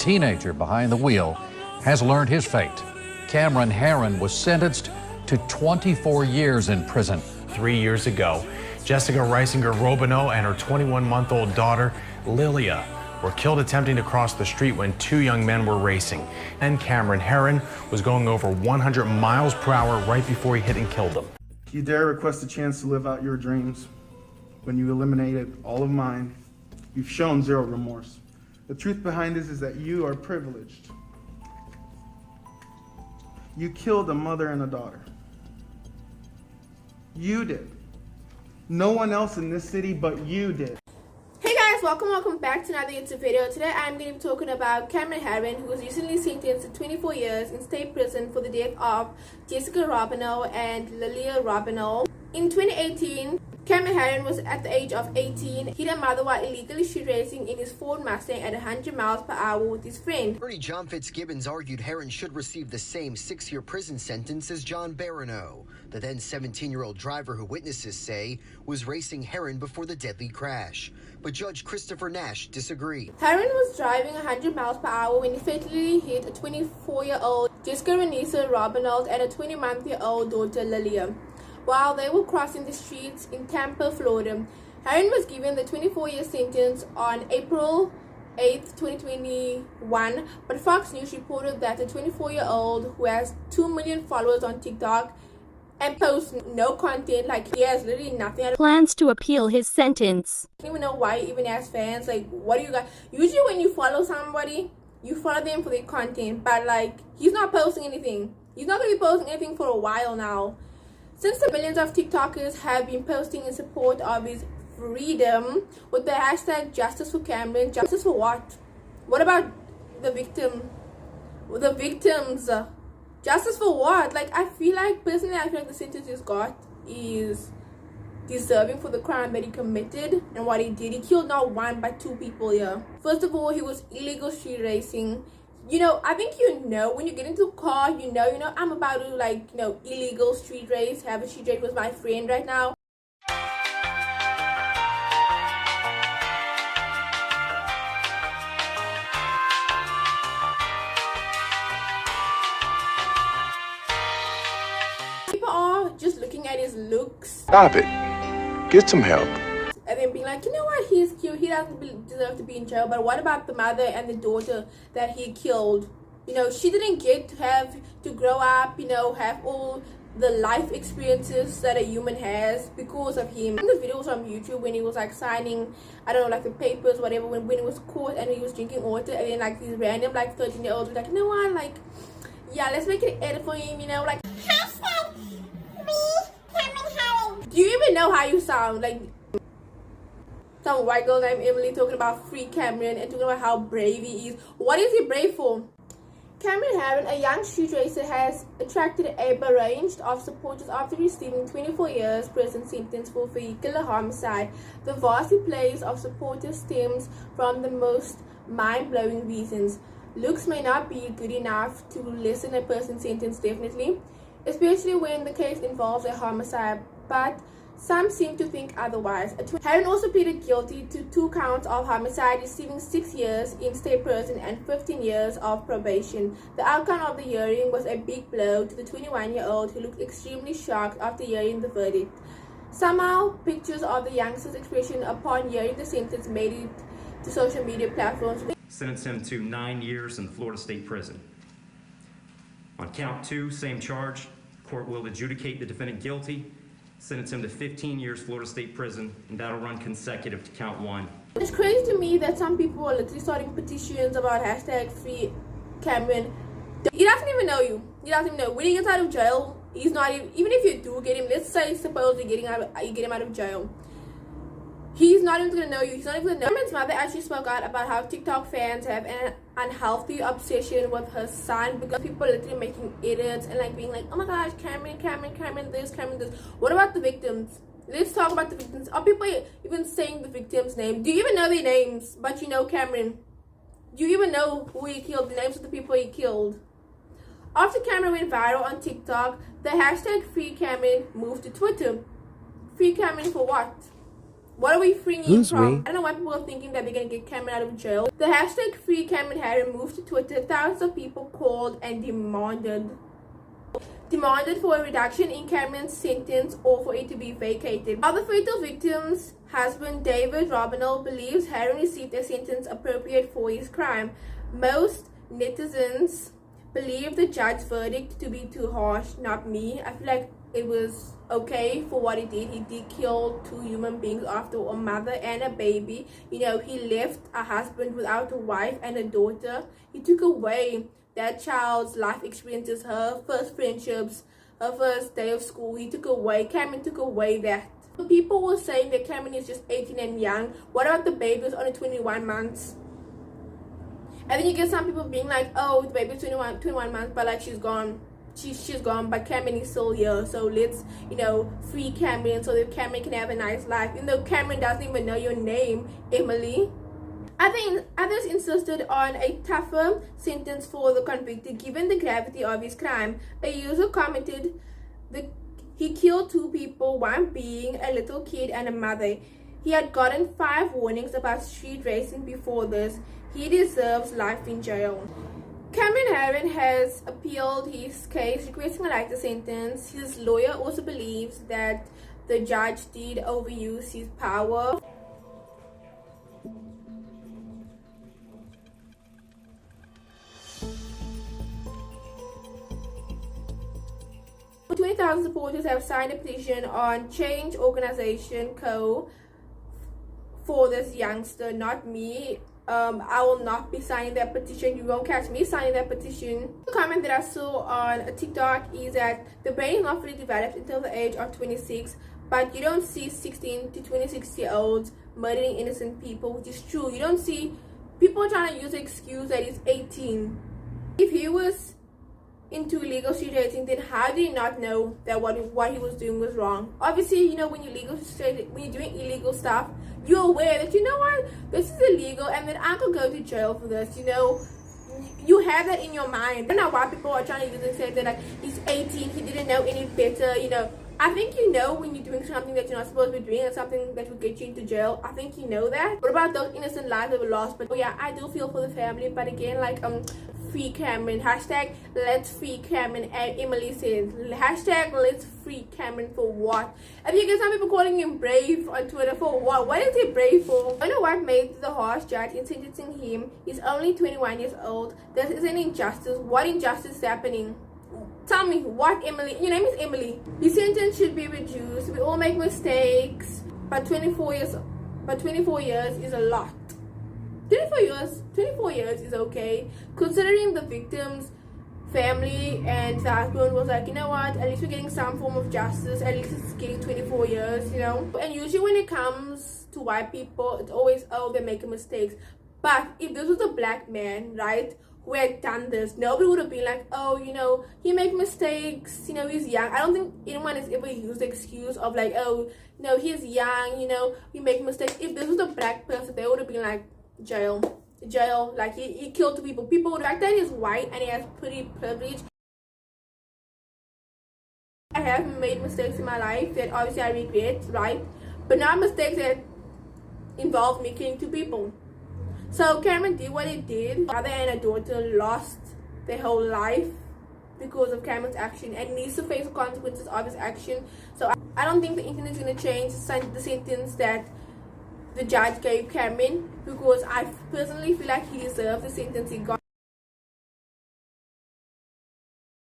teenager behind the wheel has learned his fate. Cameron Herrin was sentenced to 24 years in prison. 3 years ago, Jessica Reisinger-Robineau and her 21-month-old daughter, Lilia, were killed attempting to cross the street when two young men were racing. And Cameron Herrin was going over 100 miles per hour right before he hit and killed them. You dare request a chance to live out your dreams. When you eliminated all of mine, you've shown zero remorse. The truth behind this is that you are privileged. You killed a mother and a daughter. You did. No one else in this city but you did. Hey guys, welcome back to another YouTube video. Today I'm going to be talking about Cameron Herrin, who was recently sentenced to 24 years in state prison for the death of Jessica Robineau and Lilia Robineau. In 2018, Cameron Herrin was at the age of 18. He and mother while illegally street racing in his Ford Mustang at 100 miles per hour with his friend. Attorney John Fitzgibbons argued Herrin should receive the same 6-year prison sentence as John Barrineau, the then 17-year-old driver who witnesses say was racing Herrin before the deadly crash. But Judge Christopher Nash disagreed. Herrin was driving 100 miles per hour when he fatally hit a 24-year-old Jessica Reisinger-Robineau and a 20-month-old daughter Lilia while they were crossing the streets in Tampa, Florida. Herrin was given the 24-year sentence on April 8, 2021, but Fox News reported that the 24-year-old, who has 2 million followers on TikTok and posts no content, like he has literally nothing, plans to appeal his sentence. I don't even know why he even has fans. Like, what do you guys, usually when you follow somebody, you follow them for their content, but like, he's not posting anything. He's not going to be posting anything for a while now. Since the millions of TikTokers have been posting in support of his freedom with the hashtag Justice for Cameron. Justice for what? What about the victim? The victims? Justice for what? Like, personally I feel like the sentence he's got is deserving for the crime that he committed and what he did. He killed not one but two people here. First of all, he was illegal street racing. You know, I think when you get into a car, I'm about to illegal street race, have a street race with my friend right now. People are just looking at his looks. Stop it. Get some help. And then being like, you know what, he's cute, he doesn't deserve to be in jail. But what about the mother and the daughter that he killed? You know, she didn't get to have to grow up, have all the life experiences that a human has because of him. In the videos on YouTube when he was like signing, I don't know, like the papers, whatever, when he was caught and he was drinking water, and then like these random 13-year-olds were like, you know what, like, yeah, let's make an edit for him, like hashtag me, Cameron Herrin. Do you even know how you sound? Like, some white girl named Emily talking about free Cameron and talking about how brave he is. What is he brave for? Cameron Herrin, a young street racer, has attracted a barrage of supporters after receiving 24 years prison sentence for vehicular homicide. The vast place of supporters stems from the most mind-blowing reasons. Looks may not be good enough to lessen a person's sentence, definitely, especially when the case involves a homicide, but some seem to think otherwise. Herrin also pleaded guilty to 2 counts of homicide, receiving 6 years in state prison and 15 years of probation. The outcome of the hearing was a big blow to the 21-year-old, who looked extremely shocked after hearing the verdict. Somehow, pictures of the youngster's expression upon hearing the sentence made it to social media platforms. Sentenced him to 9 years in Florida State Prison. On count 2, same charge, court will adjudicate the defendant guilty, sentence him to 15 years Florida State Prison, and that'll run consecutive to count 1. It's crazy to me that some people are literally starting petitions about hashtag free Cameron. He doesn't even know you. He doesn't even know. When he gets out of jail, he's not even if you do get him, let's say suppose you get him out of jail, he's not even gonna know you. He's not even gonna know. Cameron's mother actually spoke out about how TikTok fans have an unhealthy obsession with her son because people are literally making edits and like being like, oh my gosh, Cameron this, Cameron this. What about the victims? Let's talk about the victims. Are people even saying the victims' name? Do you even know their names? But you know Cameron. Do you even know who he killed? The names of the people he killed. After Cameron went viral on TikTok, the hashtag Free Cameron moved to Twitter. Free Cameron for what? What are we freeing him Who's from? we? I don't know why people are thinking that they're gonna get Cameron out of jail. The hashtag Free Cameron Herrin moved to Twitter. Thousands of people called and demanded for a reduction in Cameron's sentence or for it to be vacated. While the fatal victim's husband, David Robinell, believes Herrin received a sentence appropriate for his crime, most netizens believe the judge's verdict to be too harsh. Not me. I feel like it was okay for what he did. He did kill 2 human beings after a mother and a baby. You know, he left a husband without a wife and a daughter. He took away that child's life experiences, her first friendships, her first day of school. Cameron took away that. People were saying that Cameron is just 18 and young. What about the baby who's only 21 months? And then you get some people being like, oh, the baby's 21 months, but like she's gone. She's gone, but Cameron is still here. So let's, you know, free Cameron so that Cameron can have a nice life. Even though Cameron doesn't even know your name, Emily. I think others insisted on a tougher sentence for the convicted given the gravity of his crime. A user commented he killed 2 people, one being a little kid and a mother. He had gotten 5 warnings about street racing before this. He deserves life in jail. Cameron Herrin has appealed his case, requesting a lighter sentence. His lawyer also believes that the judge did overuse his power. Over 20,000 supporters have signed a petition on Change Organization Co. for this youngster, not me. I will not be signing that petition. You won't catch me signing that petition. The comment that I saw on TikTok is that the brain is not fully developed until the age of 26, but you don't see 16 to 26-year-olds murdering innocent people, which is true. You don't see people trying to use the excuse that he's 18. If he was into illegal street racing, then how did he not know that what he was doing was wrong? Obviously, you know, when you're doing illegal stuff, you're aware that, you know what, this is illegal and then I could go to jail for this. You know, you have that in your mind. I don't know why people are trying to use it and say that like he's 18, he didn't know any better. You know, I think you know when you're doing something that you're not supposed to be doing and something that will get you into jail. I think you know that. What about those innocent lives that were lost? But yeah, I do feel for the family. But again, like free Cameron. Hashtag let's free Cameron. And Emily says hashtag let's free Cameron for what? And you get some people calling him brave on Twitter for what? What is he brave for? I don't know what made the harsh judge in sentencing him. He's only 21 years old. This is an injustice. What injustice is happening? Tell me what, Emily? Your name is Emily. Your sentence should be reduced. We all make mistakes, but 24 years is a lot. 24 years is okay, considering the victim's family and the husband was like, you know what, at least we're getting some form of justice, at least it's getting 24 years, you know. And usually when it comes to white people, it's always, oh, they're making mistakes. But if this was a black man, right, who had done this, nobody would have been like, oh, you know, he made mistakes, you know, he's young. I don't think anyone has ever used the excuse of like, oh, no, he's young, you know, he made mistakes. If this was a black person, they would have been like, jail, like he killed 2 people. The fact that he's white and he has pretty privilege. I have made mistakes in my life that obviously I regret, right? But not mistakes that involve me killing 2 people. So Cameron did what he did. Mother and a daughter lost their whole life because of Cameron's action and needs to face the consequences of his action. So I don't think the internet is going to change the sentence that the judge gave Cameron, because I personally feel like he deserves the sentence he got.